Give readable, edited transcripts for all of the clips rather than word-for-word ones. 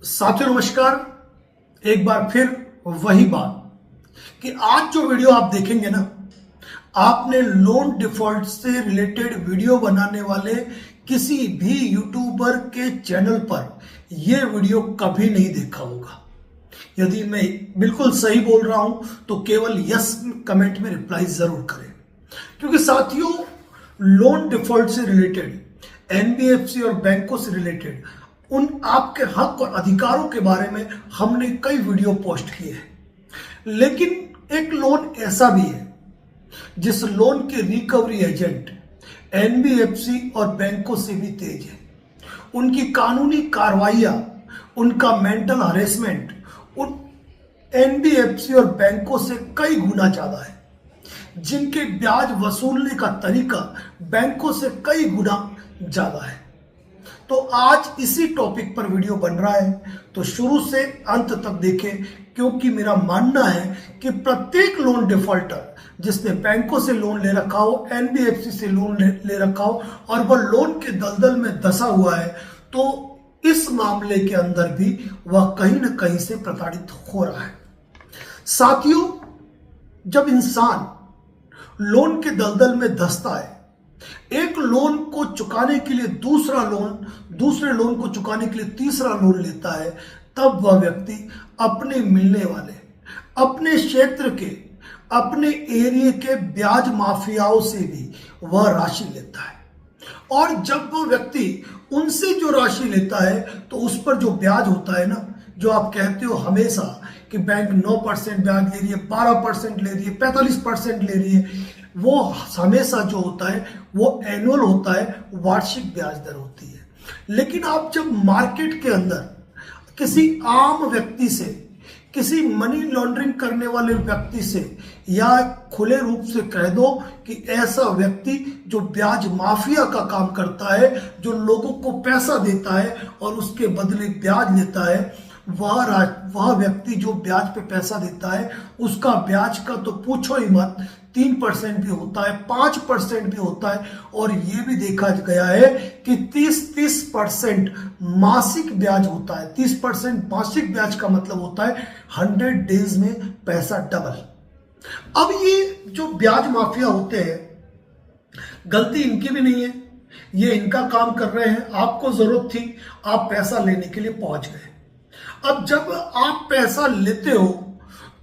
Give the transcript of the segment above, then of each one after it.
साथियों नमस्कार। एक बार फिर वही बात कि आज जो वीडियो आप देखेंगे ना, आपने लोन डिफॉल्ट से रिलेटेड वीडियो बनाने वाले किसी भी यूट्यूबर के चैनल पर यह वीडियो कभी नहीं देखा होगा। यदि मैं बिल्कुल सही बोल रहा हूं तो केवल यस कमेंट में रिप्लाई जरूर करें, क्योंकि साथियों लोन डिफॉल्ट से रिलेटेड, एनबीएफसी और बैंकों से रिलेटेड उन आपके हक और अधिकारों के बारे में हमने कई वीडियो पोस्ट किए हैं। लेकिन एक लोन ऐसा भी है जिस लोन के रिकवरी एजेंट एनबीएफसी और बैंकों से भी तेज है। उनकी कानूनी कार्रवाइयां, उनका मेंटल हरेसमेंट उन एनबीएफसी और बैंकों से कई गुना ज्यादा है, जिनके ब्याज वसूलने का तरीका बैंकों से कई गुना ज्यादा है। तो आज इसी टॉपिक पर वीडियो बन रहा है, तो शुरू से अंत तक देखें, क्योंकि मेरा मानना है कि प्रत्येक लोन डिफॉल्टर जिसने बैंकों से लोन ले रखा हो, एनबीएफसी से लोन ले रखा हो और वह लोन के दलदल में धंसा हुआ है, तो इस मामले के अंदर भी वह कहीं ना कहीं से प्रताड़ित हो रहा है। साथियों, जब इंसान लोन के दलदल में धंसता है, एक लोन को चुकाने के लिए दूसरे लोन को चुकाने के लिए तीसरा लोन लेता है, तब वह व्यक्ति अपने मिलने वाले, अपने क्षेत्र के, अपने एरिया के ब्याज माफियाओं से भी वह राशि लेता है। और जब वह व्यक्ति उनसे जो राशि लेता है तो उस पर जो ब्याज होता है ना, जो आप कहते हो हमेशा कि बैंक 9% ब्याज ले रही है, 12% ले रही है, 45% ले रही है, वो हमेशा जो होता है वो एनुअल होता है, वार्षिक ब्याज दर होती है। लेकिन आप जब मार्केट के अंदर किसी आम व्यक्ति से, किसी मनी लॉन्ड्रिंग करने वाले व्यक्ति से, या खुले रूप से कह दो कि ऐसा व्यक्ति जो ब्याज माफिया का काम करता है, जो लोगों को पैसा देता है और उसके बदले ब्याज लेता है, वह व्यक्ति जो ब्याज पे पैसा देता है उसका ब्याज का तो पूछो ही मत, 3% भी होता है, 5% भी होता है, और यह भी देखा गया है कि 30% मासिक ब्याज होता है। 30% मासिक ब्याज का मतलब होता है 100 डेज में पैसा डबल। अब ये जो ब्याज माफिया होते हैं, गलती इनकी भी नहीं है, ये इनका काम कर रहे हैं। आपको जरूरत थी, आप पैसा लेने के लिए पहुंच गए। अब जब आप पैसा लेते हो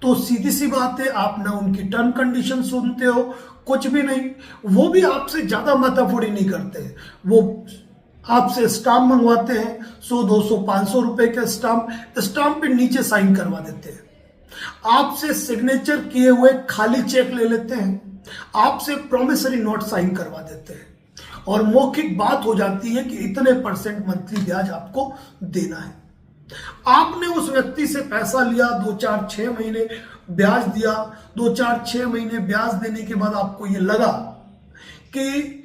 तो सीधी सी बात है, आप ना उनकी टर्म कंडीशन सुनते हो, कुछ भी नहीं। वो भी आपसे ज्यादा माथाफोड़ी नहीं करते, वो आपसे स्टाम्प मंगवाते हैं, 100, 200, 500 रुपए के स्टाम्प पे नीचे साइन करवा देते हैं, आपसे सिग्नेचर किए हुए खाली चेक ले लेते हैं, आपसे प्रोमिसरी नोट साइन करवा देते हैं, और मौखिक बात हो जाती है कि इतने % मंथली ब्याज आपको देना है। आपने उस व्यक्ति से पैसा लिया, 2, 4, 6 महीने ब्याज दिया, 2, 4, 6 महीने ब्याज देने के बाद आपको ये लगा कि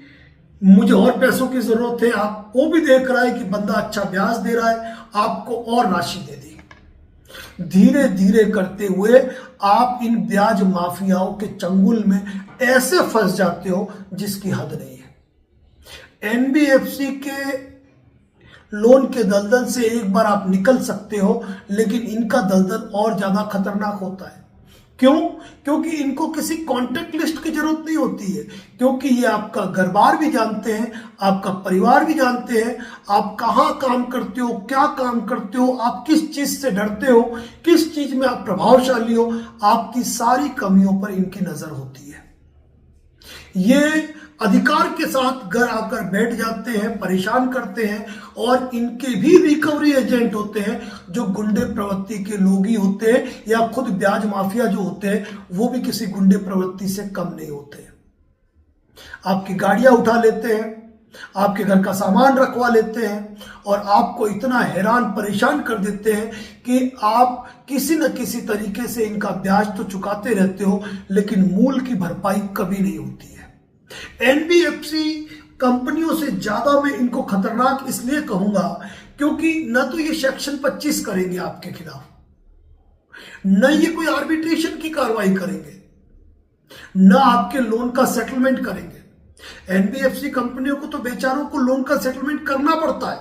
मुझे और पैसों की जरूरत है, आप वो भी देख रहा है कि बंदा अच्छा ब्याज दे रहा है, आपको और राशि दे दी। धीरे धीरे करते हुए आप इन ब्याज माफियाओं के चंगुल में ऐसे फंस जाते हो जिसकी हद नहीं है। एनबीएफसी के लोन के दलदल से एक बार आप निकल सकते हो, लेकिन इनका दलदल और ज्यादा खतरनाक होता है। क्यों? क्योंकि इनको किसी कॉन्टेक्ट लिस्ट की जरूरत नहीं होती है, क्योंकि ये आपका घर बार भी जानते हैं, आपका परिवार भी जानते हैं, आप कहाँ काम करते हो, क्या काम करते हो, आप किस चीज से डरते हो, किस चीज में आप प्रभावशाली हो, आपकी सारी कमियों पर इनकी नजर होती है। ये अधिकार के साथ घर आकर बैठ जाते हैं, परेशान करते हैं, और इनके भी रिकवरी एजेंट होते हैं जो गुंडे प्रवृत्ति के लोग ही होते हैं, या खुद ब्याज माफिया जो होते हैं वो भी किसी गुंडे प्रवृत्ति से कम नहीं होते। आपकी गाड़ियां उठा लेते हैं, आपके घर का सामान रखवा लेते हैं, और आपको इतना हैरान परेशान कर देते हैं कि आप किसी न किसी तरीके से इनका ब्याज तो चुकाते रहते हो, लेकिन मूल की भरपाई कभी नहीं होती है। एनबीएफसी कंपनियों से ज्यादा मैं इनको खतरनाक इसलिए कहूंगा क्योंकि न तो ये सेक्शन 25 करेंगे आपके खिलाफ, न ये कोई आर्बिट्रेशन की कार्रवाई करेंगे, न आपके लोन का सेटलमेंट करेंगे। एनबीएफसी कंपनियों को तो बेचारों को लोन का सेटलमेंट करना पड़ता है,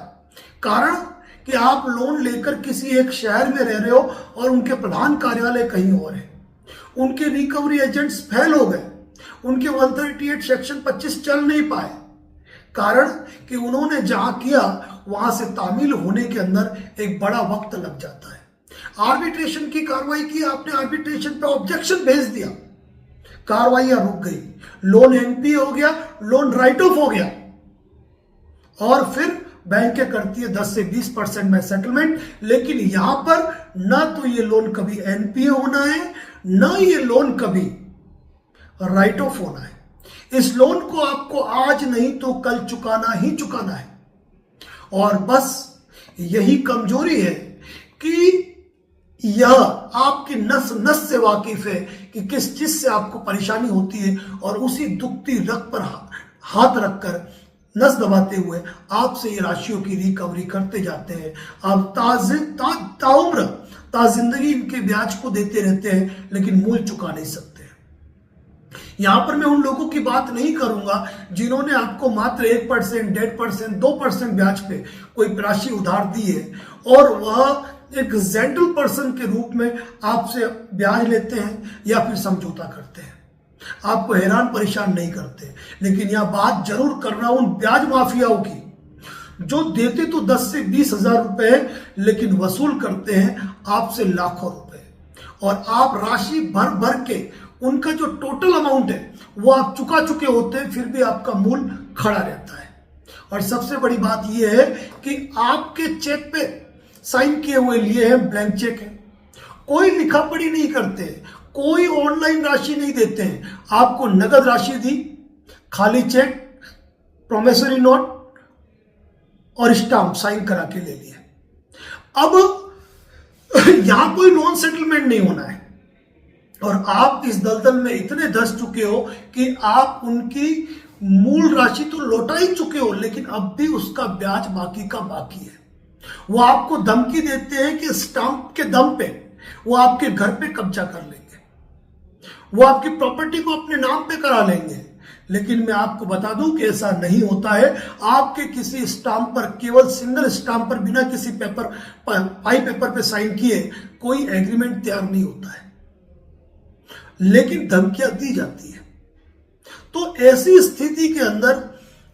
कारण कि आप लोन लेकर किसी एक शहर में रह रहे हो और उनके प्रधान कार्यालय कहीं और है, उनके रिकवरी एजेंट्स फेल हो गए, उनके 138 सेक्शन 25 चल नहीं पाए, कारण कि उन्होंने जहां किया वहां से तामील होने के अंदर एक बड़ा वक्त लग जाता है। आर्बिट्रेशन की कार्रवाई की, आपने आर्बिट्रेशन पे ऑब्जेक्शन भेज दिया, कार्रवाइयां रुक गई, लोन एनपीए हो गया, लोन राइट ऑफ हो गया, और फिर बैंकें करती है 10 से 20% में सेटलमेंट। लेकिन यहां पर ना तो ये लोन कभी एनपीए होना है, ना ये लोन कभी राइट ऑफ होना है। इस लोन को आपको आज नहीं तो कल चुकाना ही चुकाना है। और बस यही कमजोरी है कि यह आपकी नस नस से वाकिफ है कि किस चीज से आपको परेशानी होती है, और उसी दुखती रग पर हाथ रखकर नस दबाते हुए आपसे ये राशियों की रिकवरी करते जाते हैं। आप ताउम्र ताजिंदगी इनके ब्याज को देते रहते हैं, लेकिन मूल चुका नहीं सकते। यहां पर मैं उन लोगों की बात नहीं करूंगा जिन्होंने आपको मात्र 1%, 1.5%, 2% ब्याज पे कोई राशि उधार दी है, और वह एक जेंटल पर्सन के रूप में आपसे ब्याज लेते हैं या फिर समझौता करते हैं, आपको हैरान परेशान नहीं करते। लेकिन यह बात जरूर कर रहा हूं उन ब्याज माफियाओं की, जो देते तो 10 से 20 हजार रुपए लेकिन वसूल करते हैं आपसे लाखों रुपए, और आप राशि भर भर के उनका जो टोटल अमाउंट है वो आप चुका चुके होते हैं, फिर भी आपका मूल खड़ा रहता है। और सबसे बड़ी बात यह है कि आपके चेक पे साइन किए हुए लिए हैं ब्लैंक चेक है, कोई लिखा पढ़ी नहीं करते, कोई ऑनलाइन राशि नहीं देते हैं, आपको नगद राशि दी, खाली चेक, प्रोमिसरी नोट और स्टाम्प साइन करा के ले लिए। अब यहां कोई लोन सेटलमेंट नहीं होना है, और आप इस दलदल में इतने धंस चुके हो कि आप उनकी मूल राशि तो लौटा ही चुके हो, लेकिन अब भी उसका ब्याज बाकी का बाकी है। वो आपको धमकी देते हैं कि स्टाम्प के दम पे वो आपके घर पे कब्जा कर लेंगे, वो आपकी प्रॉपर्टी को अपने नाम पे करा लेंगे। लेकिन मैं आपको बता दूं कि ऐसा नहीं होता है। आपके किसी स्टाम्प पर, केवल सिंगल स्टाम्प पर, बिना किसी पाई पेपर पे साइन किए कोई एग्रीमेंट तैयार नहीं होता है, लेकिन धमकियां दी जाती है। तो ऐसी स्थिति के अंदर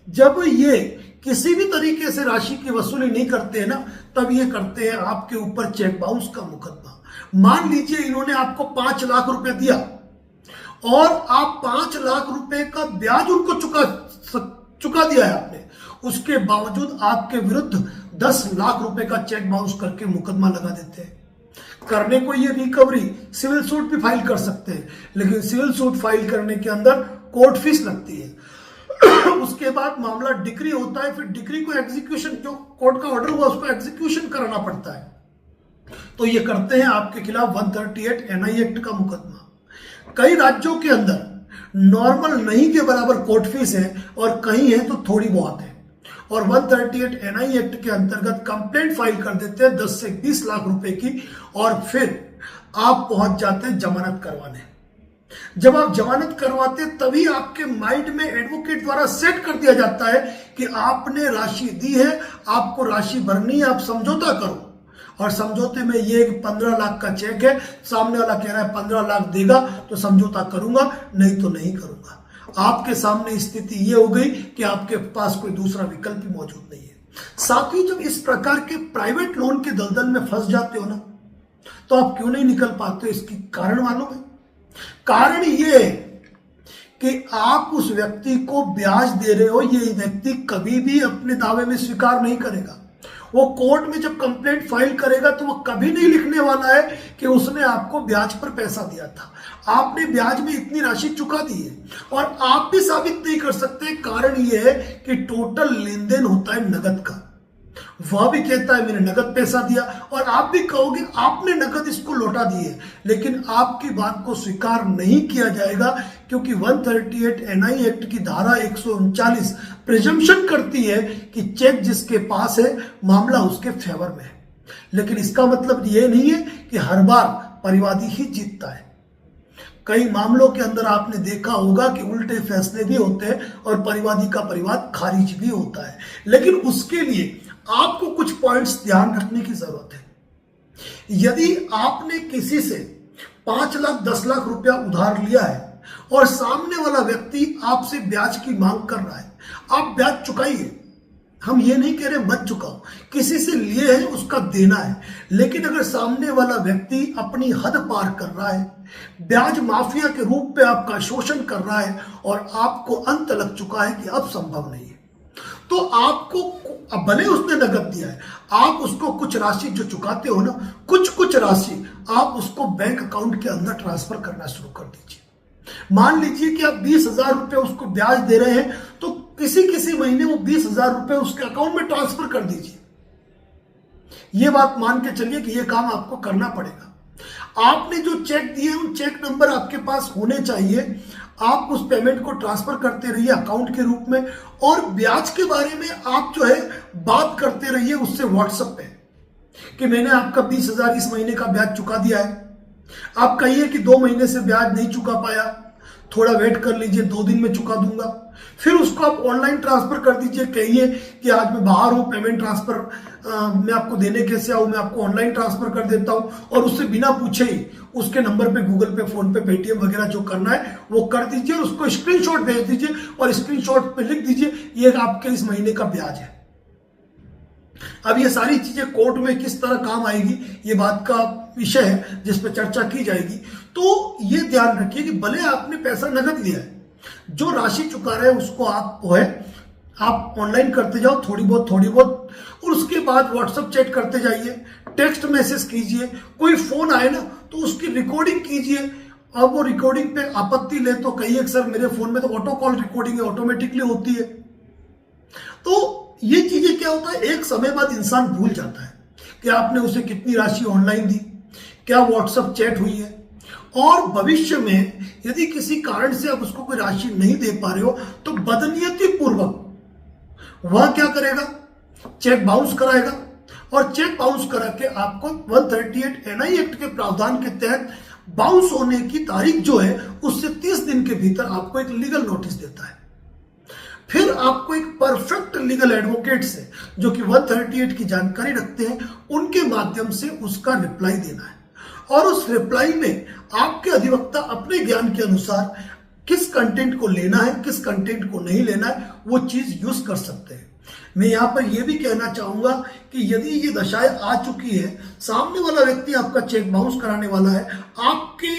जब ये किसी भी तरीके से राशि की वसूली नहीं करते हैं ना, तब ये करते हैं आपके ऊपर चेक बाउंस का मुकदमा। मान लीजिए इन्होंने आपको 5 लाख रुपए दिया और आप 5 लाख रुपए का ब्याज उनको चुका दिया है आपने, उसके बावजूद आपके विरुद्ध 10 लाख रुपए का चेक बाउंस करके मुकदमा लगा देते हैं। करने को ये रिकवरी सिविल सूट भी फाइल कर सकते हैं, लेकिन सिविल सूट फाइल करने के अंदर कोर्ट फीस लगती है। उसके बाद मामला डिक्री होता है, फिर डिक्री को एग्जीक्यूशन, जो कोर्ट का ऑर्डर हुआ उसको एग्जीक्यूशन कराना पड़ता है। तो ये करते हैं आपके खिलाफ 138 एनआई एक्ट का मुकदमा। कई राज्यों के अंदर नॉर्मल नहीं के बराबर कोर्ट फीस है, और कहीं है तो थोड़ी बहुत है, और 138 एनआई एक्ट के अंतर्गत कंप्लेंट फाइल कर देते हैं 10 से 20 लाख रुपए की, और फिर आप पहुंच जाते हैं जमानत करवाने। जब आप जमानत करवाते तभी आपके माइंड में एडवोकेट द्वारा सेट कर दिया जाता है कि आपने राशि दी है, आपको राशि भरनी है, आप समझौता करो। और समझौते में ये 15 लाख का चेक है, सामने वाला कह रहा है 15 लाख देगा तो समझौता करूंगा, नहीं तो नहीं करूंगा। आपके सामने स्थिति ये हो गई कि आपके पास कोई दूसरा विकल्प भी मौजूद नहीं है। साथ ही जब इस प्रकार के प्राइवेट लोन के दलदल में फंस जाते हो ना, तो आप क्यों नहीं निकल पाते हो? इसकी कारण मालूम है? कारण ये है कि आप उस व्यक्ति को ब्याज दे रहे हो, ये व्यक्ति कभी भी अपने दावे में स्वीकार नहीं करेगा। वो कोर्ट में जब कंप्लेंट फाइल करेगा तो वो कभी नहीं लिखने वाला है कि उसने आपको ब्याज पर पैसा दिया था, आपने ब्याज में इतनी राशि चुका दी है, और आप भी साबित नहीं कर सकते। कारण ये है कि टोटल लेन देन होता है नगद का। वह भी कहता है मैंने नगद पैसा दिया, और आप भी कहोगे आपने नगद इसको लौटा दिए, लेकिन आपकी बात को स्वीकार नहीं किया जाएगा, क्योंकि 138 एनआई एक्ट की धारा 139 प्रिजम्पशन करती है कि चेक जिसके पास है मामला उसके फेवर में है। लेकिन इसका मतलब ये नहीं है कि हर बार परिवादी ही जीतता है। कई मामलों के अंदर आपने देखा होगा कि उल्टे फैसले भी होते हैं और परिवादी का परिवाद खारिज भी होता है। लेकिन उसके लिए आपको कुछ पॉइंट्स ध्यान रखने की जरूरत है। यदि आपने किसी से 5 लाख 10 लाख रुपया उधार लिया है और सामने वाला व्यक्ति आपसे ब्याज की मांग कर रहा है, आप ब्याज चुकाइए। हम ये नहीं कह रहे मत चुकाओ, किसी से लिए हैं उसका देना है। लेकिन अगर सामने वाला व्यक्ति अपनी हद पार कर रहा है, ब्याज माफिया के रूप में आपका शोषण कर रहा है और आपको अंत लग चुका है कि अब संभव नहीं है, तो आपको, भले उसने नगद दिया है, आप उसको कुछ राशि जो चुकाते हो ना, कुछ राशि आप उसको बैंक अकाउंट के अंदर ट्रांसफर करना शुरू कर दीजिए। मान लीजिए कि आप 20,000 रुपए उसको ब्याज दे रहे हैं, तो किसी महीने वो 20,000 रुपए उसके अकाउंट में ट्रांसफर कर दीजिए। ये बात मान के चलिए कि ये काम आपको करना पड़ेगा। आपने जो चेक दिए उन चेक नंबर आपके पास होने चाहिए। आप उस पेमेंट को ट्रांसफर करते रहिए अकाउंट के रूप में, और ब्याज के बारे में आप जो है बात करते रहिए उससे व्हाट्सएप पे कि मैंने आपका 20,000 इस महीने का ब्याज चुका दिया है। आप कहिए कि 2 महीने से ब्याज नहीं चुका पाया, थोड़ा वेट कर लीजिए, 2 दिन में चुका दूंगा। फिर उसको आप ऑनलाइन ट्रांसफर कर दीजिए, कहिए कि आज मैं बाहर हूं, पेमेंट ट्रांसफर मैं आपको देने कैसे आऊं, मैं आपको ऑनलाइन ट्रांसफर कर देता हूं, और उससे बिना पूछे ही उसके नंबर पे गूगल पे, फोन पे, पेटीएम वगैरह जो करना है वो कर दीजिए और उसको स्क्रीनशॉट भेज दीजिए और स्क्रीनशॉट पे लिख दीजिए ये आपके इस महीने का ब्याज है। अब ये सारी चीजें कोर्ट में किस तरह काम आएगी, ये बात का विषय है जिस पर चर्चा की जाएगी। तो ये ध्यान रखिए कि भले आपने पैसा नगद लिया है, जो राशि चुका रहे हैं उसको आप ऑनलाइन करते जाओ थोड़ी बहुत, और उसके बाद व्हाट्सएप चैट करते जाइए, टेक्स्ट मैसेज कीजिए, कोई फोन आए ना तो उसकी रिकॉर्डिंग कीजिए। अब वो रिकॉर्डिंग पे आपत्ति ले तो कहिए कि सर मेरे फोन में तो ऑटो कॉल रिकॉर्डिंग है, ऑटोमेटिकली होती है। तो ये चीजें क्या होता है, एक समय बाद इंसान भूल जाता है कि आपने उसे कितनी राशि ऑनलाइन दी, क्या व्हाट्सएप चैट हुई है। और भविष्य में यदि किसी कारण से आप उसको कोई राशि नहीं दे पा रहे हो तो बदनीयती पूर्वक वह क्या करेगा, चेक बाउंस कराएगा, और चेक बाउंस करा के आपको 138 एनआई एक्ट के प्रावधान के तहत बाउंस होने की तारीख जो है उससे 30 दिन के भीतर आपको एक लीगल नोटिस देता है। फिर आपको एक परफेक्ट लीगल एडवोकेट से, जो कि 138 की जानकारी रखते हैं, उनके माध्यम से उसका रिप्लाई देना है, और उस रिप्लाई में आपके अधिवक्ता अपने ज्ञान के अनुसार किस कंटेंट को लेना है, किस कंटेंट को नहीं लेना है, वो चीज यूज कर सकते हैं। मैं यहां पर यह भी कहना चाहूंगा कि यदि ये दशाएं आ चुकी है, सामने वाला व्यक्ति आपका चेक बाउंस कराने वाला है, आपके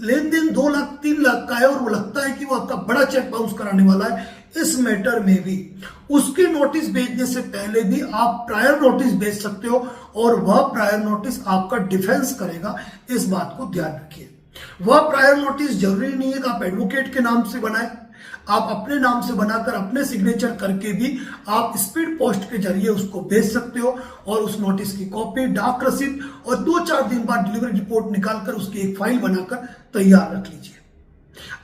लेन देन 2 लाख 3 लाख का है और वो लगता है कि वो आपका बड़ा चेक बाउंस कराने वाला है, इस मैटर में भी उसके नोटिस भेजने से पहले भी आप प्रायर नोटिस भेज सकते हो, और वह प्रायर नोटिस आपका डिफेंस करेगा। इस बात को ध्यान रखिए। वह प्रायर नोटिस जरूरी नहीं है कि आप एडवोकेट के नाम से बनाएं, आप अपने नाम से बनाकर अपने सिग्नेचर करके भी आप स्पीड पोस्ट के जरिए उसको भेज सकते हो, और उस नोटिस की कॉपी, डाक रसीद और 2-4 दिन बाद डिलीवरी रिपोर्ट निकालकर उसकी एक फाइल बनाकर तैयार रख लीजिए।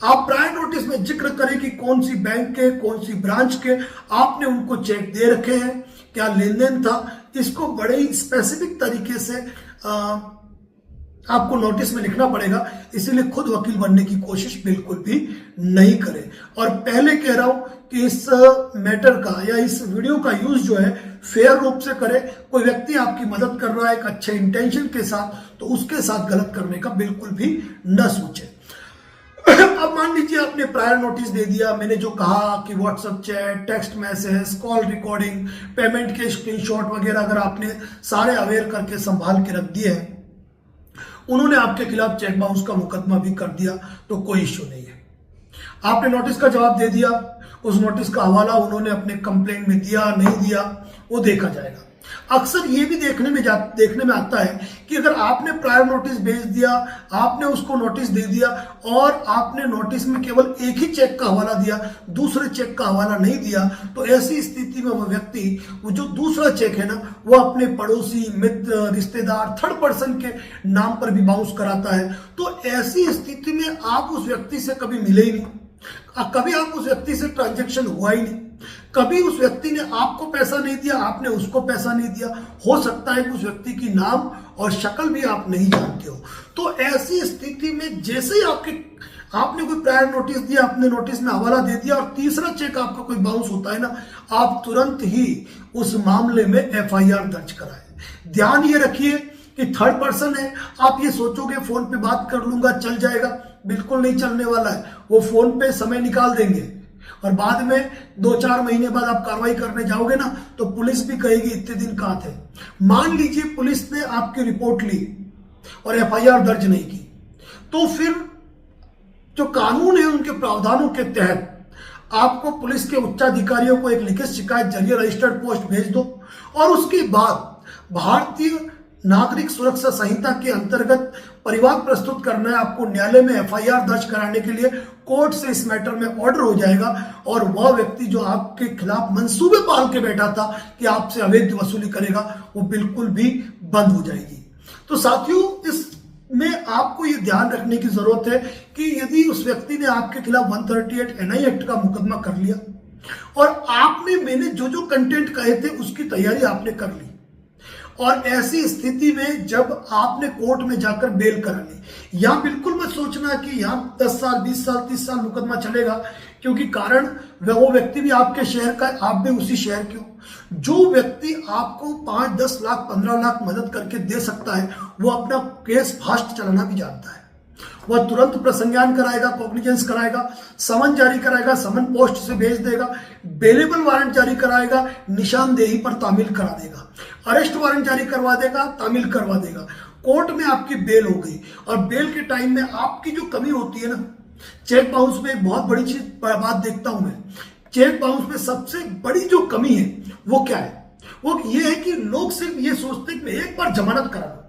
आप प्रायर नोटिस में जिक्र करें कि कौन सी बैंक के, कौन सी ब्रांच के आपने उनको चेक दे रखे हैं, क्या लेन देन था, इसको बड़े ही स्पेसिफिक तरीके से आपको नोटिस में लिखना पड़ेगा। इसीलिए खुद वकील बनने की कोशिश बिल्कुल भी नहीं करें। और पहले कह रहा हूं कि इस मैटर का या इस वीडियो का यूज जो है फेयर रूप से करें। कोई व्यक्ति आपकी मदद कर रहा है एक अच्छे इंटेंशन के साथ, तो उसके साथ गलत करने का बिल्कुल भी न सोचे। अब मान लीजिए आपने प्रायर नोटिस दे दिया, मैंने जो कहा कि WhatsApp chat, text message, call recording, payment के स्क्रीनशॉट वगैरह अगर आपने सारे अवेयर करके संभाल के रख दिए हैं, उन्होंने आपके खिलाफ चेक बाउंस का मुकदमा भी कर दिया, तो कोई इश्यू नहीं है। आपने नोटिस का जवाब दे दिया, उस नोटिस का हवाला उन्होंने अपने कंप्लेंट में दिया नहीं दिया वो देखा जाएगा। अक्सर ये भी देखने में आता है कि अगर आपने प्रायर नोटिस भेज दिया, आपने उसको नोटिस दे दिया और आपने नोटिस में केवल एक ही चेक का हवाला दिया, दूसरे चेक का हवाला नहीं दिया, तो ऐसी स्थिति में वह व्यक्ति, वो जो दूसरा चेक है ना, वो अपने पड़ोसी, मित्र, रिश्तेदार, थर्ड पर्सन के नाम पर भी बाउंस कराता है। तो ऐसी स्थिति में आप उस व्यक्ति से कभी मिले ही नहीं, कभी आप उस व्यक्ति से ट्रांजैक्शन हुआ ही नहीं, कभी उस व्यक्ति ने आपको पैसा नहीं दिया, आपने उसको पैसा नहीं दिया। हो सकता है कि उस व्यक्ति की नाम और शक्ल भी आप नहीं जानते हो। तो ऐसी स्थिति में जैसे ही आपने कोई प्रायर नोटिस दिया, आपने नोटिस में हवाला दे दिया और तीसरा चेक आपका कोई बाउंस होता है ना, आप तुरंत ही उस मामले में एफआईआर दर्ज कराएं। ध्यान ये रखिए कि थर्ड पर्सन है, आप ये सोचोगे फोन पे बात कर लूंगा चल जाएगा, बिल्कुल नहीं चलने वाला है। वो फोन पे समय निकाल देंगे और बाद में 2-4 महीने बाद आप कार्रवाई करने जाओगे ना तो पुलिस भी कहेगी इतने दिन कहां थे। मान लीजिए पुलिस ने आपकी रिपोर्ट ली और एफआईआर दर्ज नहीं की, तो फिर जो कानून है उनके प्रावधानों के तहत आपको पुलिस के उच्चाधिकारियों को एक लिखित शिकायत जरिए रजिस्टर्ड पोस्ट भेज दो और उसके बाद भारतीय नागरिक सुरक्षा संहिता के अंतर्गत परिवाद प्रस्तुत करना है आपको। न्यायालय में एफआईआर दर्ज कराने के लिए कोर्ट से इस मैटर में ऑर्डर हो जाएगा और वह व्यक्ति जो आपके खिलाफ मंसूबे पाल के बैठा था कि आपसे अवैध वसूली करेगा, वो बिल्कुल भी बंद हो जाएगी। तो साथियों, इसमें आपको ये ध्यान रखने की जरूरत है कि यदि उस व्यक्ति ने आपके खिलाफ 138 एनआई एक्ट का मुकदमा कर लिया और मैंने जो जो कंटेंट कहे थे उसकी तैयारी आपने कर ली, और ऐसी स्थिति में जब आपने कोर्ट में जाकर बेल करा ली, यहां बिल्कुल मत सोचना कि यहां 10 साल 20 साल 30 साल मुकदमा चलेगा, क्योंकि कारण वो व्यक्ति भी आपके शहर का, आप भी उसी शहर के हो। जो व्यक्ति आपको 5, 10 लाख 15 लाख मदद करके दे सकता है वो अपना केस फास्ट चलाना भी जानता है। वह तुरंत प्रसंज्ञान कराएगा, कॉग्निजेंस कराएगा, समन जारी कराएगा, समन पोस्ट से भेज देगा, बेलेबल वारंट जारी कराएगा, निशानदेही पर तामील करा देगा, अरेस्ट वारंट जारी करवा देगा, तामील करवा देगा। कोर्ट में आपकी बेल हो गई और बेल के टाइम में आपकी जो कमी होती है ना, चेक बाउंस में एक बहुत बड़ी चीज बात देखता हूं मैं, चेक बाउंस में सबसे बड़ी जो कमी है वो क्या है, वो ये है कि लोग सिर्फ ये सोचते हैं कि एक बार जमानत करा दो,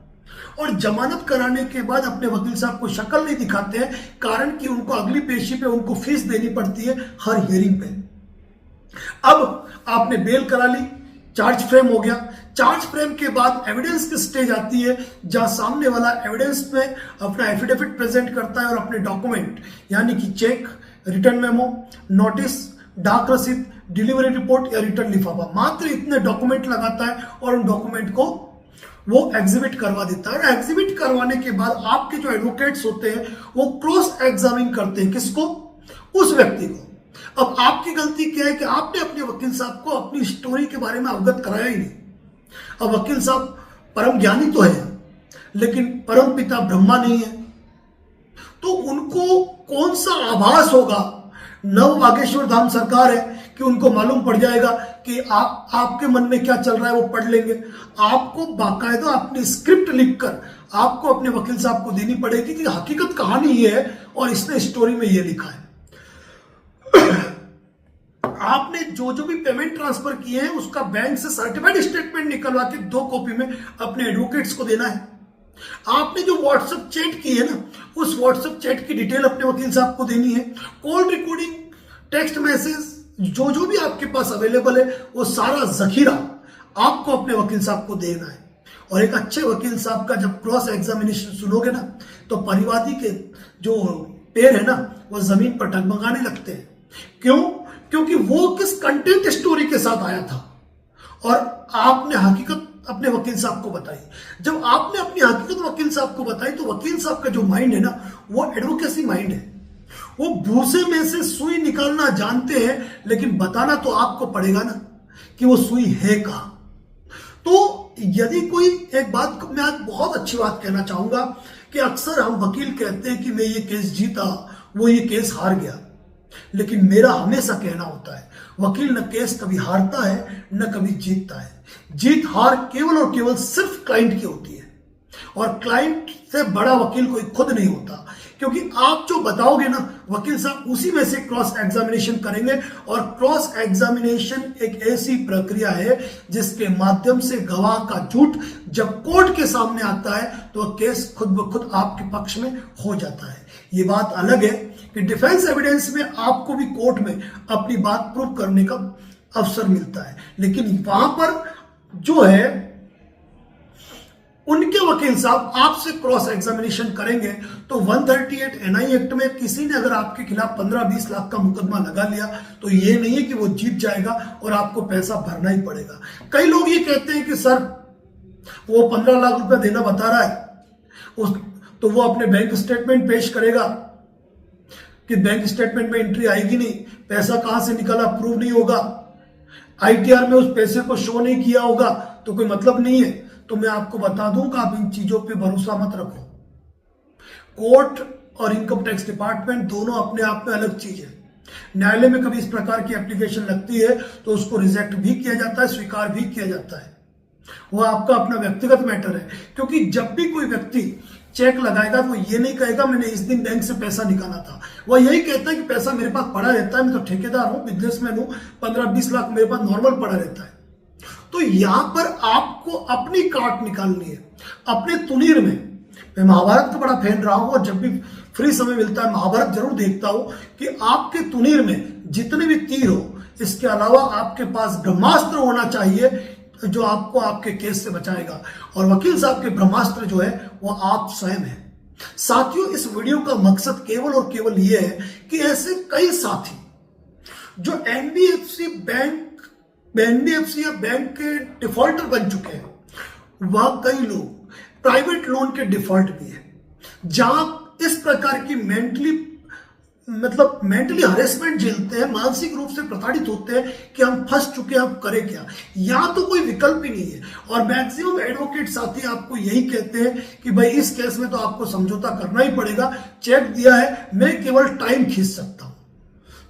और जमानत कराने के बाद अपने वकील साहब को शक्ल नहीं दिखाते हैं, कारण कि उनको अगली पेशी पे उनको फीस देनी पड़ती है हर हियरिंग पे। अब आपने बेल करा ली, चार्ज फ्रेम हो गया, चार्ज फ्रेम के बाद एविडेंस की स्टेज आती है जहां सामने वाला एविडेंस में अपना एफिडेविट प्रेजेंट करता है और अपने डॉक्यूमेंट यानी कि चेक, रिटर्न मेमो, नोटिस, डाक रसीद, डिलीवरी रिपोर्ट या रिटर्न लिफाफा, मात्र इतने डॉक्यूमेंट लगाता है और उन डॉक्यूमेंट को वो एग्जिबिट करवा देता है। एग्जिबिट करवाने के बाद आपके जो एडवोकेट्स होते हैं वो क्रॉस एग्जामिन करते हैं, किसको? उस व्यक्ति को। अब आपकी गलती क्या है कि आपने अपने वकील साहब को अपनी स्टोरी के बारे में अवगत कराया ही नहीं। अब वकील साहब परम ज्ञानी तो है लेकिन परम पिता ब्रह्मा नहीं है, तो उनको कौन सा आभास होगा, नव बागेश्वर धाम सरकार है कि उनको मालूम पड़ जाएगा कि आपके मन में क्या चल रहा है, वो पढ़ लेंगे। आपको बाकायदा अपनी स्क्रिप्ट लिखकर आपको अपने वकील साहब को देनी पड़ेगी कि हकीकत कहानी ये है और इसने स्टोरी में ये लिखा है। आपने जो जो भी पेमेंट ट्रांसफर किए हैं उसका बैंक से सर्टिफाइड स्टेटमेंट निकलवा के 2 कॉपी में अपने एडवोकेट्स को देना है। आपने जो व्हाट्सएप चैट की है ना, उस व्हाट्सएप चैट की डिटेल अपने वकील साहब को देनी है। कॉल रिकॉर्डिंग, टेक्स्ट मैसेज, जो जो भी आपके पास अवेलेबल है वो सारा जखीरा आपको अपने वकील साहब को देना है। और एक अच्छे वकील साहब का जब क्रॉस एग्जामिनेशन सुनोगे ना तो परिवादी के जो पैर है ना वो जमीन पर डगमगाने लगते हैं। क्यों? क्योंकि वो किस कंटेंट स्टोरी के साथ आया था और आपने हकीकत अपने वकील साहब को बताई। जब आपने अपनी हकीकत वकील साहब को बताई तो वकील साहब का जो माइंड है ना वो एडवोकेसी माइंड है। वो भूसे में से सुई निकालना जानते हैं लेकिन बताना तो आपको पड़ेगा ना कि वो सुई है कहां। तो यदि कोई एक बात, मैं आज बहुत अच्छी बात कहना चाहूंगा कि अक्सर हम वकील कहते हैं कि मैं ये केस जीता, वो ये केस हार गया, लेकिन मेरा हमेशा कहना होता है वकील न केस कभी हारता है न कभी जीतता है। जीत हार केवल और केवल सिर्फ क्लाइंट की होती है और क्लाइंट से बड़ा वकील कोई खुद नहीं होता, क्योंकि आप जो बताओगे ना वकील साहब उसी में से क्रॉस एग्जामिनेशन करेंगे। और क्रॉस एग्जामिनेशन एक ऐसी प्रक्रिया है जिसके माध्यम से गवाह का झूठ जब कोर्ट के सामने आता है तो केस खुद ब खुद आपके पक्ष में हो जाता है। ये बात अलग है कि डिफेंस एविडेंस में आपको भी कोर्ट में अपनी बात प्रूव करने का अवसर मिलता है, लेकिन वहां पर जो है उनके वकील साहब आपसे क्रॉस एग्जामिनेशन करेंगे। तो 138 एनआई एक्ट में किसी ने अगर आपके खिलाफ 15-20 लाख का मुकदमा लगा लिया तो ये नहीं है कि वो जीत जाएगा और आपको पैसा भरना ही पड़ेगा। कई लोग ये कहते हैं कि सर वो 15 लाख रुपया देना बता रहा है तो वो अपने बैंक स्टेटमेंट पेश करेगा कि बैंक स्टेटमेंट में एंट्री आएगी नहीं, पैसा कहां से निकला प्रूव नहीं होगा, आईटीआर में उस पैसे को शो नहीं किया होगा, तो कोई मतलब नहीं है। तो मैं आपको बता दूं कि आप इन चीजों पे भरोसा मत रखो। कोर्ट और इनकम टैक्स डिपार्टमेंट दोनों अपने आप में अलग चीज है। न्यायालय में कभी इस प्रकार की एप्लीकेशन लगती है तो उसको रिजेक्ट भी किया जाता है, स्वीकार भी किया जाता है, वह आपका अपना व्यक्तिगत मैटर है। क्योंकि जब भी कोई व्यक्ति चेक लगाएगा तो ये नहीं कहेगा मैंने इस दिन बैंक से पैसा निकाला था, वह यही कहता है कि पैसा मेरे पास पड़ा रहता है, मैं तो ठेकेदार हूं, बिजनेसमैन हूं, 15-20 लाख मेरे पास नॉर्मल पड़ा रहता है। तो यहां पर आपको अपनी काट निकालनी है अपने तुनीर में। मैं महाभारत का बड़ा फैन रहा हूं और जब भी फ्री समय मिलता है महाभारत जरूर देखता हूं कि आपके तुनीर में जितने भी तीर हो, इसके अलावा आपके पास ब्रह्मास्त्र होना चाहिए जो आपको आपके केस से बचाएगा। और वकील साहब के ब्रह्मास्त्र जो है वो आप स्वयं है। साथियों, इस वीडियो का मकसद केवल और केवल यह है कि ऐसे कई साथी जो एनबीएफसी या बैंक के डिफॉल्टर बन चुके हैं, वह कई लोग प्राइवेट लोन के डिफॉल्ट भी है, जहां इस प्रकार की मेंटली हरेसमेंट झेलते हैं, मानसिक रूप से प्रताड़ित होते हैं कि हम फंस चुके हैं, अब करें क्या, यहां तो कोई विकल्प ही नहीं है। और मैक्सिमम एडवोकेट साथी आपको यही कहते हैं कि भाई इस केस में तो आपको समझौता करना ही पड़ेगा, चेक दिया है, मैं केवल टाइम खींच सकता हूं।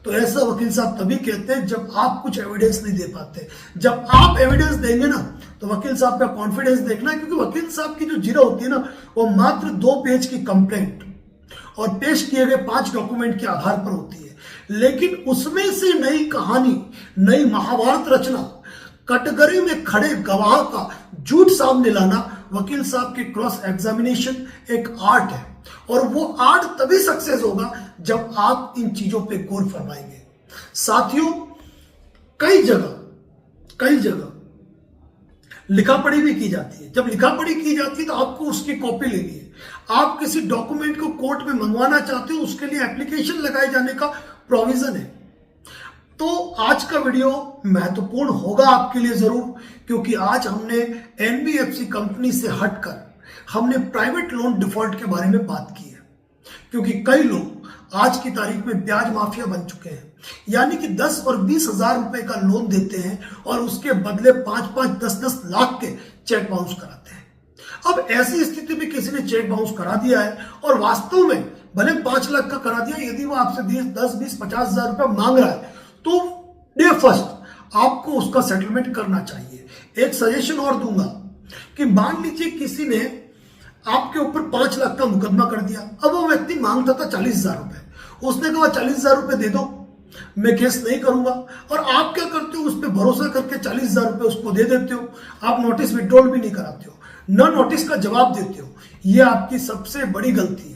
तो ऐसा वकील साहब तभी कहते हैं जब आप कुछ एविडेंस नहीं दे पाते। जब आप एविडेंस देंगे ना तो वकील साहब का कॉन्फिडेंस देखना है, क्योंकि वकील साहब की जो जीरा होती है ना वो मात्र 2 पेज की कंप्लेंट और पेश किए गए 5 डॉक्यूमेंट के आधार पर होती है, लेकिन उसमें से नई कहानी, नई महाभारत रचना, कटघरे में खड़े गवाह का झूठ सामने लाना वकील साहब के क्रॉस एग्जामिनेशन एक आर्ट है। और वो आर्ट तभी सक्सेस होगा जब आप इन चीजों पे गौर फरमाएंगे। साथियों, कई जगह लिखा पढ़ी भी की जाती है। जब लिखा पढ़ी की जाती है तो आपको उसकी कॉपी लेनी है। आप किसी डॉक्यूमेंट को कोर्ट में मंगवाना चाहते हो, उसके लिए एप्लीकेशन लगाए जाने का प्रोविजन है। तो आज का वीडियो महत्वपूर्ण होगा आपके लिए जरूर, क्योंकि आज हमने एनबीएफसी कंपनी से हटकर हमने प्राइवेट लोन डिफॉल्ट के बारे में बात की है। क्योंकि कई लोग आज की तारीख में ब्याज माफिया बन चुके हैं, यानी कि 10 और 20 हजार रुपए का लोन देते हैं और उसके बदले 5-5, 10-10 लाख के चेक बाउंस कराते हैं। अब ऐसी स्थिति में किसी ने चेक बाउंस करा दिया है और वास्तव में भले 5 लाख का करा दिया, यदि वो आपसे 10, 20, 50 हजार रुपया मांग रहा है तो डे फर्स्ट आपको उसका सेटलमेंट करना चाहिए। एक सजेशन और दूंगा कि मान लीजिए किसी ने आपके ऊपर 5 लाख का मुकदमा कर दिया, अब वो व्यक्ति मांगता था 40,000 रुपए, उसने कहा 40,000 रुपए दे दो, मैं केस नहीं करूंगा, और आप क्या करते हो, उस पर भरोसा करके 40,000 रुपए उसको दे देते हो, आप नोटिस विड्रॉल भी नहीं कराते हो, न नोटिस का जवाब देते हो। यह आपकी सबसे बड़ी गलती है।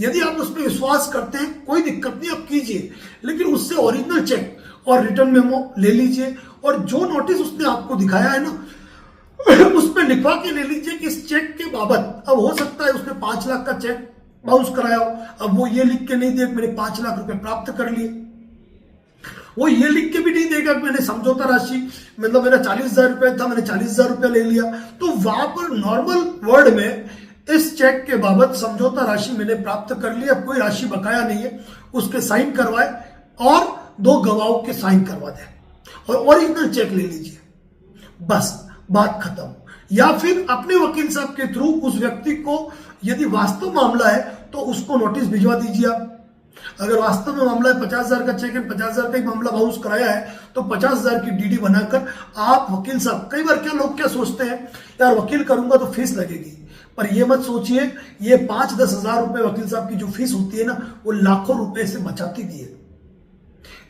यदि आप उस पर विश्वास करते हैं कोई दिक्कत नहीं, आप कीजिए, लेकिन उससे ओरिजिनल चेक और रिटर्न मेमो ले लीजिए, और जो नोटिस उसने आपको दिखाया है ना उस पर लिखवा के ले लीजिए कि इस चेक के बाबत, अब हो सकता है उसने 5 लाख का चेक बाउंस कराया हो, अब वो ये लिख के नहीं दिया मैंने 5 लाख रुपए प्राप्त कर लिए, वो ये लिख के भी नहीं देगा कि मैंने समझौता राशि, मतलब मेरा 40,000 रुपए था, मैंने 40,000 रुपया ले लिया। तो वहां पर नॉर्मल वर्ड में इस चेक के बाबत समझौता राशि मैंने प्राप्त कर ली, अब कोई राशि बकाया नहीं है, उसके साइन करवाए और 2 गवाहों के साइन करवा दें और ओरिजिनल चेक ले लीजिए, बस बात खत्म। या फिर अपने वकील साहब के थ्रू उस व्यक्ति को, यदि वास्तव मामला है तो उसको नोटिस भिजवा दीजिए आप। अगर वास्तव में मामला है 50,000 का चेक है, 50,000 का ही मामला बाउंस कराया है, तो 50,000 की डीडी बनाकर आप वकील साहब, कई बार क्या लोग क्या सोचते हैं, यार वकील करूंगा तो फीस लगेगी, पर ये मत सोचिए, ये 5-10 हजार रुपए वकील साहब की जो फीस होती है ना, वो लाखों रुपए से बचाती भी है।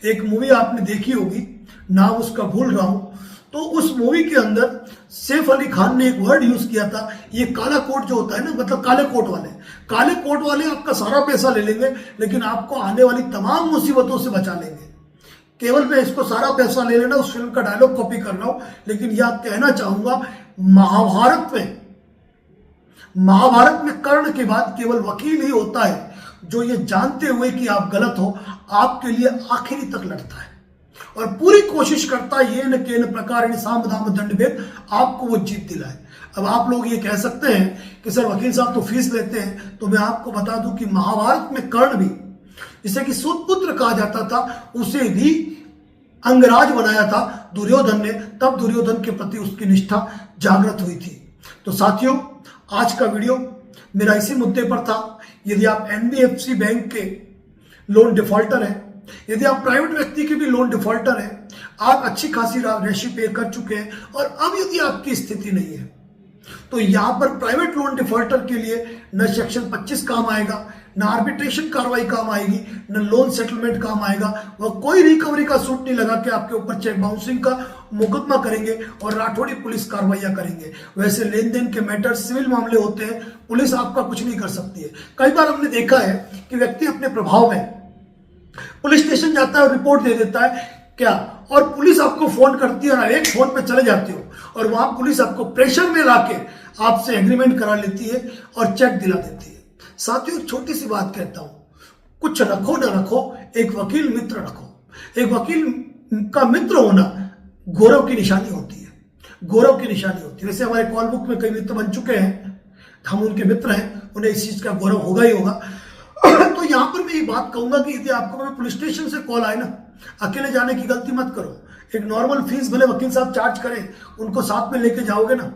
एक मूवी आपने देखी होगी, नाम उसका भूल रहा हूं, तो उस मूवी के अंदर सैफ अली खान ने एक वर्ड यूज किया था, ये काला कोट जो होता है ना, मतलब काले कोट वाले आपका सारा पैसा ले लेंगे, लेकिन आपको आने वाली तमाम मुसीबतों से बचा लेंगे। केवल मैं इसको सारा पैसा ले लेना, उस फिल्म का डायलॉग कॉपी कर रहा हूं, लेकिन यह कहना चाहूंगा महाभारत में कर्ण के बाद केवल वकील ही होता है जो ये जानते हुए कि आप गलत हो, आपके लिए आखिरी तक लड़ता है और पूरी कोशिश करता है ये न के न प्रकार साम दाम दंड भेद आपको वो जीत दिलाए। अब आप लोग ये कह सकते हैं कि सर वकील साहब तो फीस लेते हैं, तो मैं आपको बता दूं कि महाभारत में कर्ण भी जिसे कि सुपुत्र कहा जाता था, उसे भी अंगराज बनाया था दुर्योधन ने। तब दुर्योधन के प्रति उसकी निष्ठा जागृत हुई थी। तो साथियों, आज का वीडियो मेरा इसी मुद्दे पर था। यदि आप एनबीएफसी बैंक के लोन डिफॉल्टर हैं, यदि आप प्राइवेट व्यक्ति के भी लोन डिफॉल्टर हैं, आप अच्छी खासी राशि पे कर चुके हैं और अब यदि आपकी स्थिति नहीं है, तो यहां पर प्राइवेट लोन डिफॉल्टर के लिए न सेक्शन 25 काम आएगा, न आर्बिट्रेशन कार्रवाई काम आएगी, न लोन सेटलमेंट काम आएगा। वह कोई रिकवरी का सूट नहीं लगा के आपके ऊपर चेक बाउंसिंग का मुकदमा करेंगे और राठौड़ी पुलिस कार्रवाइयां करेंगे। वैसे लेन देन के मैटर सिविल मामले होते हैं, पुलिस आपका कुछ नहीं कर सकती है। कई बार हमने देखा है कि व्यक्ति अपने प्रभाव में पुलिस स्टेशन जाता है और रिपोर्ट दे देता है क्या, और पुलिस आपको फोन करती है और एक फोन पे चले जाते हो और वहां पुलिस आपको प्रेशर में लाके आपसे एग्रीमेंट करा लेती है और चेक दिला देती है। साथियों, एक छोटी सी बात कहता हूं, कुछ रखो ना रखो, एक वकील मित्र रखो। एक वकील का मित्र होना गौरव की निशानी होती है, गौरव की निशानी होती है। वैसे हमारे कॉल बुक में कई मित्र बन चुके हैं, हम उनके मित्र हैं, उन्हें इस चीज का गौरव होगा ही होगा। तो यहां पर मैं ये बात कहूंगा कि यदि आपको कभी पुलिस स्टेशन से कॉल आए ना, अकेले जाने की गलती मत करो। एक नॉर्मल फीस भले वकील साहब चार्ज करें, उनको साथ में लेके जाओगे ना,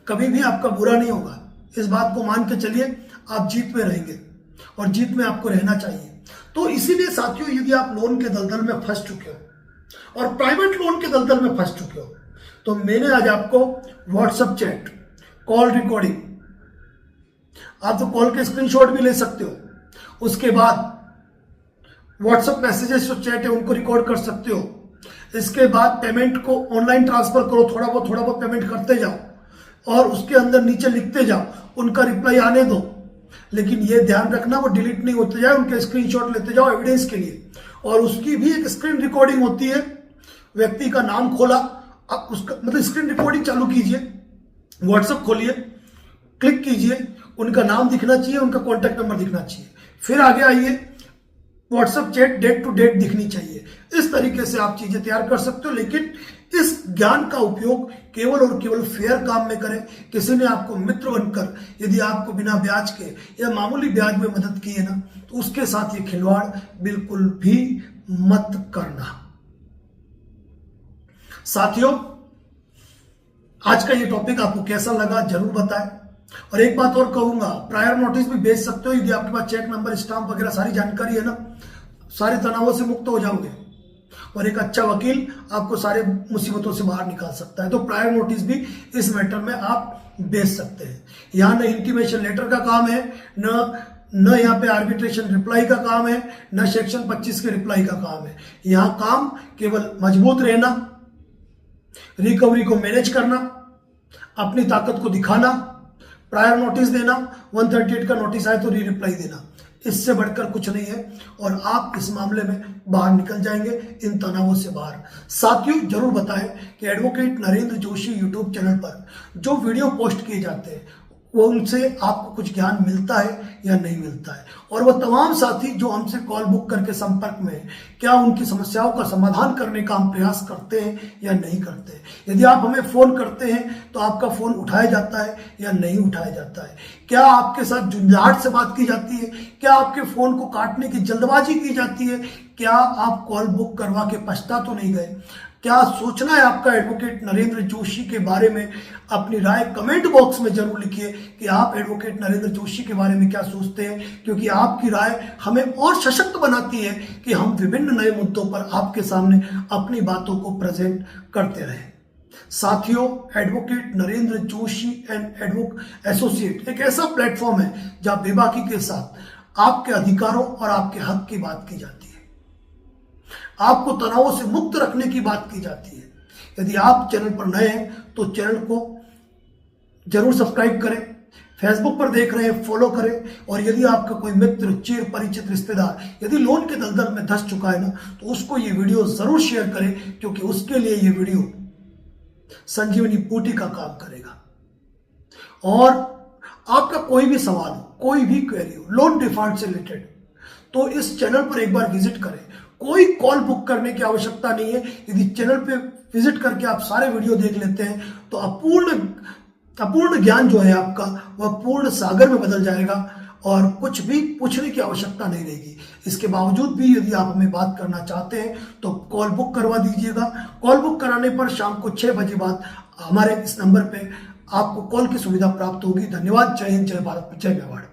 कभी भी आपका बुरा नहीं होगा। इस बात को मान के चलिए, आप जीत में रहेंगे और जीत में आपको रहना चाहिए। तो इसीलिए साथियों, यदि आप लोन के दलदल में फंस चुके हो और प्राइवेट लोन के दलदल में फंस चुके हो, तो मैंने आज आपको व्हाट्सएप चैट, कॉल रिकॉर्डिंग, आप तो कॉल के स्क्रीनशॉट भी ले सकते हो, उसके बाद व्हाट्सएप मैसेजेस जो चैट है उनको रिकॉर्ड कर सकते हो। इसके बाद पेमेंट को ऑनलाइन ट्रांसफर करो, थोड़ा बहुत पेमेंट करते जाओ और उसके अंदर नीचे लिखते जाओ, उनका रिप्लाई आने दो। लेकिन ये ध्यान रखना वो डिलीट नहीं होते जाए, उनके स्क्रीनशॉट लेते जाओ एविडेंस के लिए। और उसकी भी एक स्क्रीन रिकॉर्डिंग होती है, व्यक्ति का नाम खोला, अब उसका मतलब स्क्रीन रिकॉर्डिंग चालू कीजिए, व्हाट्सएप खोलिए, क्लिक कीजिए, उनका नाम दिखना चाहिए, उनका कॉन्टैक्ट नंबर दिखना चाहिए, फिर आगे आइए, WhatsApp chat date to date दिखनी चाहिए। इस तरीके से आप चीजें तैयार कर सकते हो। लेकिन इस ज्ञान का उपयोग केवल और केवल फेयर काम में करें। किसी ने आपको मित्र बनकर यदि आपको बिना ब्याज के या मामूली ब्याज में मदद की है ना, तो उसके साथ ये खिलवाड़ बिल्कुल भी मत करना। साथियों, आज का ये टॉपिक आपको कैसा लगा जरूर बताएं। और एक बात और कहूंगा, प्रायर नोटिस भी भेज सकते हो। यदि आपके पास चेक नंबर, स्टाम्प वगैरह सारी जानकारी है ना, सारे तनावों से मुक्त हो जाओगे और एक अच्छा वकील आपको सारे मुसीबतों से बाहर निकाल सकता है। तो प्रायर नोटिस भी इस मैटर में आप भेज सकते हैं। यहाँ न इंटीमेशन लेटर का काम है, न यहाँ पे आर्बिट्रेशन रिप्लाई का काम है, न सेक्शन 25 के रिप्लाई का काम है। यहाँ काम केवल मजबूत रहना, रिकवरी को मैनेज करना, अपनी ताकत को दिखाना, प्रायर नोटिस देना, 138 का नोटिस आए तो रिप्लाई देना, इससे बढ़कर कुछ नहीं है और आप इस मामले में बाहर निकल जाएंगे, इन तनावों से बाहर। साथियों, जरूर बताएं कि advocate Narendra Joshi YouTube channel पर जो वीडियो पोस्ट किए जाते हैं वो उनसे आपको कुछ ज्ञान मिलता है या नहीं मिलता है। और वो तमाम साथी जो हमसे कॉल बुक करके संपर्क में है, क्या उनकी समस्याओं का समाधान करने का हम प्रयास करते हैं या नहीं करते हैं। यदि आप हमें फोन करते हैं तो आपका फोन उठाया जाता है या नहीं उठाया जाता है। क्या आपके साथ झुंझलाहट से बात की जाती है, क्या आपके फोन को काटने की जल्दबाजी की जाती है, क्या आप कॉल बुक करवा के पछता तो नहीं गए। क्या सोचना है आपका एडवोकेट नरेंद्र जोशी के बारे में, अपनी राय कमेंट बॉक्स में जरूर लिखिए कि आप एडवोकेट नरेंद्र जोशी के बारे में क्या सोचते हैं, क्योंकि आपकी राय हमें और सशक्त बनाती है कि हम विभिन्न नए मुद्दों पर आपके सामने अपनी बातों को प्रेजेंट करते रहें। साथियों, advocate Narendra Joshi and associate एक ऐसा प्लेटफॉर्म है जहां बेबाकी के साथ आपके अधिकारों और आपके हक की बात की जाती है, आपको तनावों से मुक्त रखने की बात की जाती है। यदि आप चैनल पर नए हैं तो चैनल को जरूर सब्सक्राइब करें, फेसबुक पर देख रहे हैं फॉलो करें, और यदि आपका कोई मित्र, चिर परिचित, रिश्तेदार यदि लोन के दलदल में धंस चुका है ना, तो उसको ये वीडियो जरूर शेयर करें, क्योंकि उसके लिए ये वीडियो संजीवनी बूटी का काम करेगा। और आपका कोई भी सवाल हो, कोई भी क्वेरी हो लोन डिफॉल्ट से रिलेटेड, तो इस चैनल पर एक बार विजिट करें। कोई कॉल बुक करने की आवश्यकता नहीं है। यदि चैनल पे विजिट करके आप सारे वीडियो देख लेते हैं तो अपूर्ण ज्ञान जो है आपका वह पूर्ण सागर में बदल जाएगा और कुछ भी पूछने की आवश्यकता नहीं रहेगी। इसके बावजूद भी यदि आप हमें बात करना चाहते हैं तो कॉल बुक करवा दीजिएगा। कॉल बुक कराने पर शाम को 6 बजे बाद हमारे इस नंबर पे आपको कॉल की सुविधा प्राप्त होगी। धन्यवाद। जय हिंद, जय भारत, जय मेवाड़।